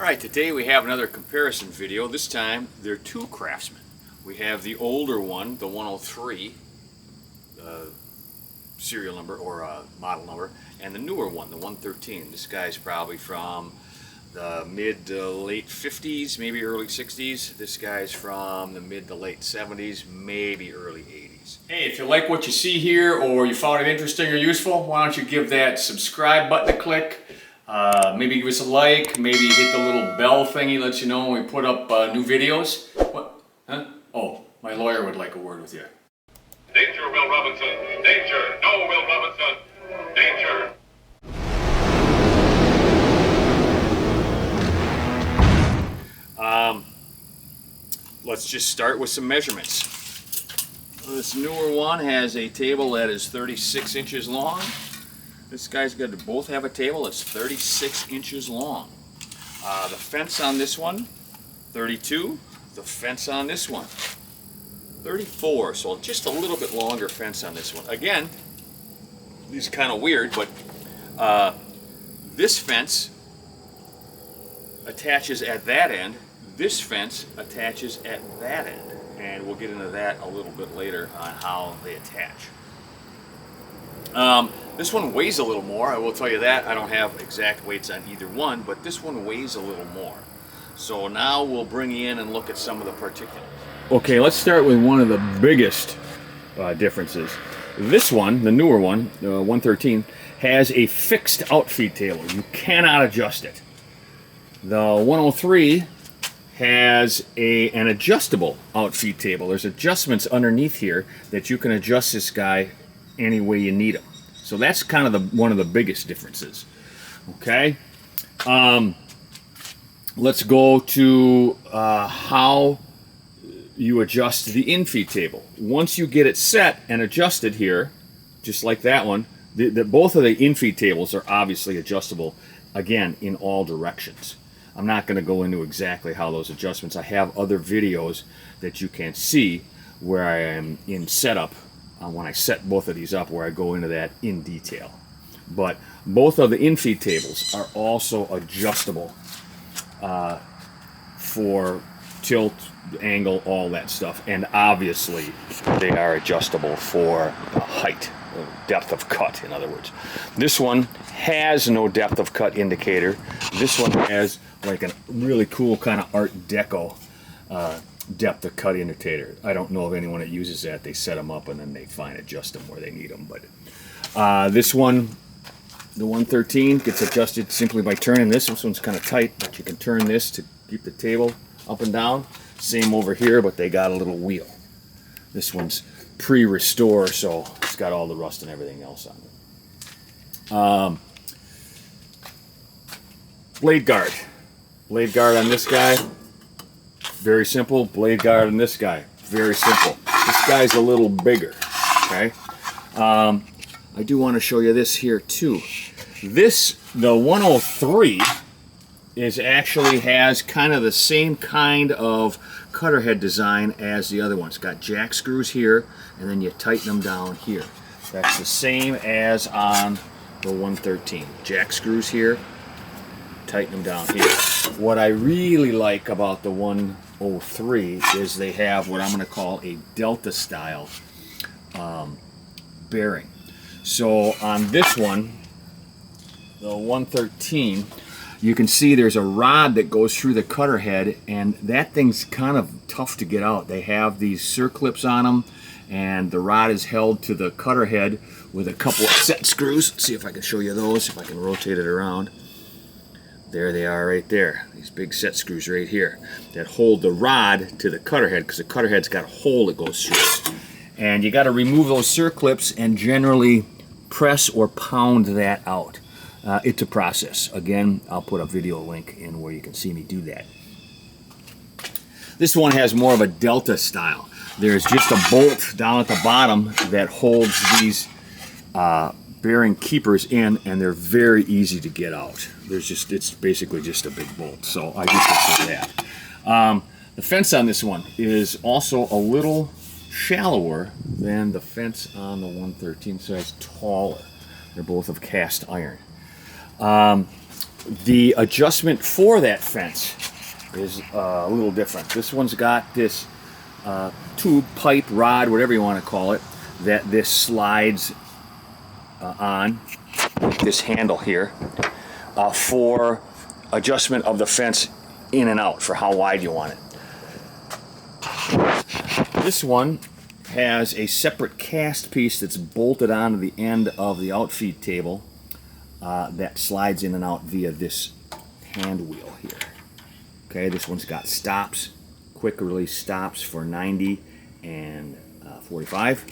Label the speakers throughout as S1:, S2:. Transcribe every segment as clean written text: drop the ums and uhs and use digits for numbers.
S1: Alright, today we have another comparison video. This time there are two Craftsman. We have the older one, the 103 serial number or model number, and the newer one, the 113. This guy's probably from the mid to late 50s, maybe early 60s. This guy's from the mid to late 70s, maybe early 80s. Hey, if you like what you see here or you found it interesting or useful, why don't you give that subscribe button a click. Maybe give us a like, maybe hit the little bell thingy, lets you know when we put up new videos. What? Huh? Oh, my lawyer would like a word with you.
S2: Danger, Will Robinson! Danger! No, Will Robinson! Danger!
S1: Let's just start with some measurements. This newer one has a table that is 36 inches long. This guy's got to both have a table that's 36 inches long. The fence on this one, 32. The fence on this one, 34. So just a little bit longer fence on this one. Again, this is kind of weird, but this fence attaches at that end. This fence attaches at that end. And we'll get into that a little bit later on how they attach. This one weighs a little more, I will tell you that. I don't have exact weights on either one, but this one weighs a little more. So now we'll bring you in and look at some of the particulars. Okay, let's start with one of the biggest differences. This one, the newer one, the 113, has a fixed outfeed table. You cannot adjust it. The 103 has an adjustable outfeed table. There's adjustments underneath here that you can adjust this guy any way you need them. So that's kind of one of the biggest differences. Okay, let's go to how you adjust the infeed table. Once you get it set and adjusted here, just like that one, both of the infeed tables are obviously adjustable, again, in all directions. I'm not going to go into exactly how those adjustments. I have other videos that you can see where I am in setup when I set both of these up, where I go into that in detail. But both of the infeed tables are also adjustable for tilt, angle, all that stuff. And obviously they are adjustable for height, depth of cut, in other words. This one has no depth of cut indicator. This one has like a really cool kind of Art Deco depth of cut indicator. I don't know of anyone that uses that. They set them up and then they adjust them where they need them. But this one, the 113, gets adjusted simply by turning this. This one's kind of tight, but you can turn this to keep the table up and down. Same over here, but they got a little wheel. This one's pre-restore, so it's got all the rust and everything else on it. Blade guard. Blade guard on this guy, very simple. Blade guard on this guy, very simple. This guy's a little bigger, okay? I do want to show you this here too. The 103 actually has kind of the same kind of cutter head design as the other one. It's got jack screws here, and then you tighten them down here. That's the same as on the 113. Jack screws here, tighten them down here. What I really like about the 103 is they have what I'm going to call a Delta style bearing. So on this one, the 113, you can see there's a rod that goes through the cutter head, and that thing's kind of tough to get out. They have these circlips on them, and the rod is held to the cutter head with a couple of set screws. Let's see if I can show you those, if I can rotate it around. There they are right there. These big set screws right here that hold the rod to the cutter head, because the cutter head's got a hole that goes through. And you got to remove those circlips and generally press or pound that out. It's a process. Again, I'll put a video link in where you can see me do that. This one has more of a Delta style. There's just a bolt down at the bottom that holds these bearing keepers in, and they're very easy to get out. It's basically just a big bolt, so I just prefer that. The fence on this one is also a little shallower than the fence on the 113, so it's taller. They're both of cast iron. The adjustment for that fence is a little different. This one's got this tube, pipe, rod, whatever you want to call it, that this slides on this handle here for adjustment of the fence in and out, for how wide you want it. This one has a separate cast piece that's bolted onto the end of the outfeed table that slides in and out via this hand wheel here. Okay, this one's got stops, quick release stops for 90 and 45.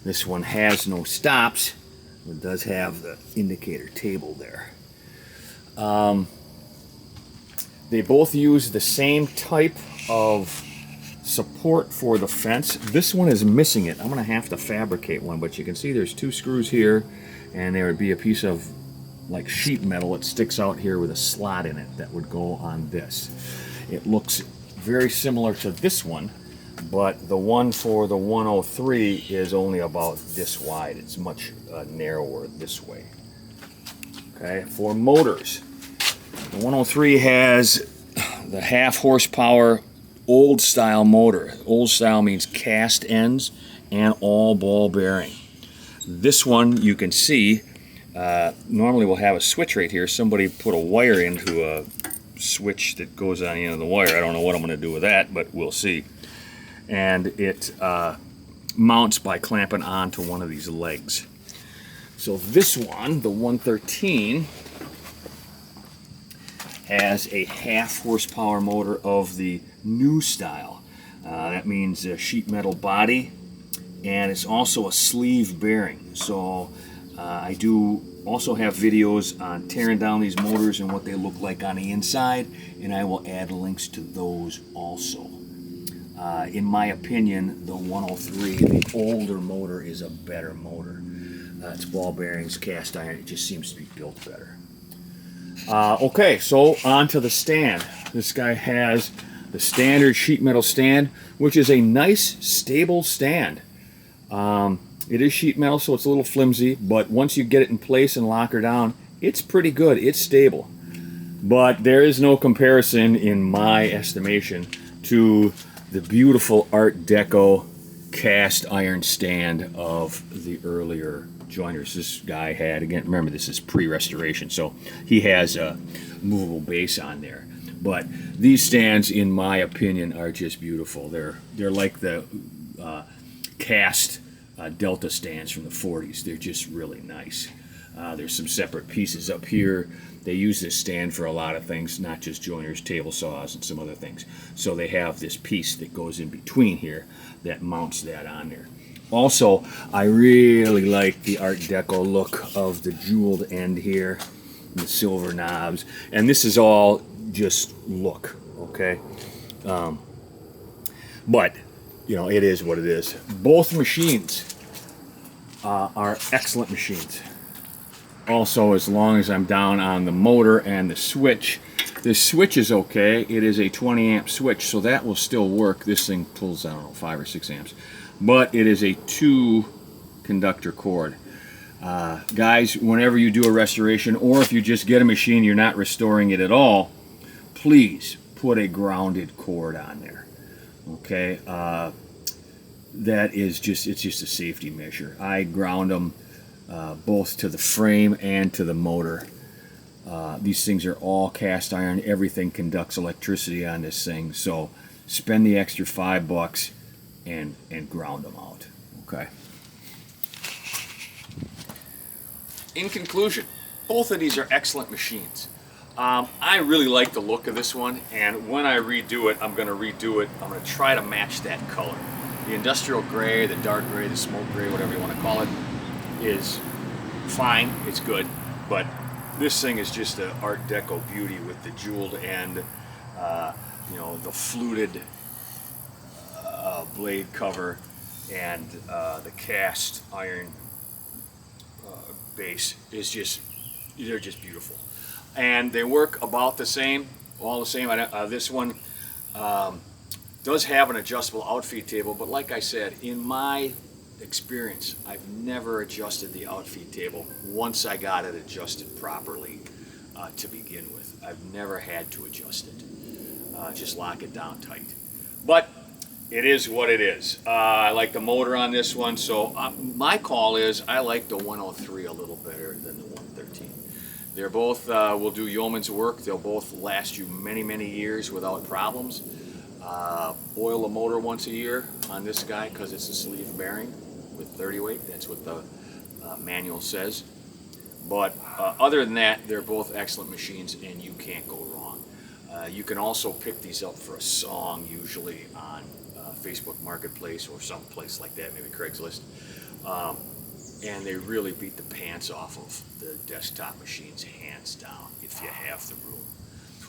S1: This one has no stops, but it does have the indicator table there. They both use the same type of support for the fence. This one is missing it. I'm going to have to fabricate one, but you can see there's 2 screws here, and there would be a piece of like sheet metal that sticks out here with a slot in it that would go on this. It looks very similar to this one, but the one for the 103 is only about this wide. It's much narrower this way. Okay, for motors, the 103 has the 1/2 horsepower old style motor. Old style means cast ends and all ball bearing. This one, you can see, normally we'll have a switch right here. Somebody put a wire into a switch that goes on the end of the wire. I don't know what I'm going to do with that, but we'll see. And it mounts by clamping onto one of these legs. So this one, the 113, has a 1/2 horsepower motor of the new style. That means a sheet metal body, and it's also a sleeve bearing. So I do also have videos on tearing down these motors and what they look like on the inside, and I will add links to those also. In my opinion, the 103, the older motor, is a better motor. It's ball bearings, cast iron, it just seems to be built better. Okay, so on to the stand. This guy has the standard sheet metal stand, which is a nice, stable stand. It is sheet metal, so it's a little flimsy, but once you get it in place and lock her down, it's pretty good. It's stable. But there is no comparison, in my estimation, to the beautiful Art Deco cast iron stand of the earlier joiners. This guy had, again, remember this is pre-restoration, so he has a movable base on there. But these stands, in my opinion, are just beautiful. They're like the cast Delta stands from the 40s. They're just really nice. There's some separate pieces up here. They use this stand for a lot of things, not just joiners, table saws, and some other things. So they have this piece that goes in between here that mounts that on there. Also, I really like the Art Deco look of the jeweled end here, and the silver knobs, and this is all just look, okay? But, you know, it is what it is. Both machines are excellent machines. Also, as long as I'm down on the motor and the switch is okay. It is a 20 amp switch, so that will still work. This thing pulls, I don't know, 5 or 6 amps. But it is a 2 conductor cord. Guys, whenever you do a restoration, or if you just get a machine, you're not restoring it at all, please put a grounded cord on there. Okay? That is just, it's just a safety measure. I ground them both to the frame and to the motor. These things are all cast iron. Everything conducts electricity on this thing, so spend the extra $5 and ground them out. Okay. In conclusion, both of these are excellent machines. I really like the look of this one, and when I redo it, I'm going to redo it. I'm going to try to match that color. The industrial gray, the dark gray, the smoke gray, whatever you want to call it, is fine. It's good, but this thing is just an Art Deco beauty with the jeweled end, you know, the fluted blade cover, and the cast iron base is just, they're just beautiful. And they work about the same, all the same. This one does have an adjustable outfeed table, but like I said, in my experience, I've never adjusted the outfeed table once I got it adjusted properly to begin with. I've never had to adjust it. Just lock it down tight. But it is what it is. I like the motor on this one, so my call is I like the 103 a little better than the 113. They're both will do yeoman's work. They'll both last you many, many years without problems. Oil the motor once a year on this guy because it's a sleeve bearing with 30 weight. That's what the manual says. But other than that, they're both excellent machines and you can't go wrong. You can also pick these up for a song, usually on Facebook Marketplace or some place like that, maybe Craigslist. And they really beat the pants off of the desktop machines, hands down, if you have the room.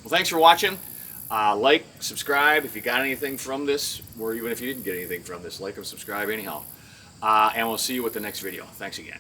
S1: Well, thanks for watching. Like, subscribe if you got anything from this, or even if you didn't get anything from this, like and subscribe anyhow. And we'll see you with the next video. Thanks again.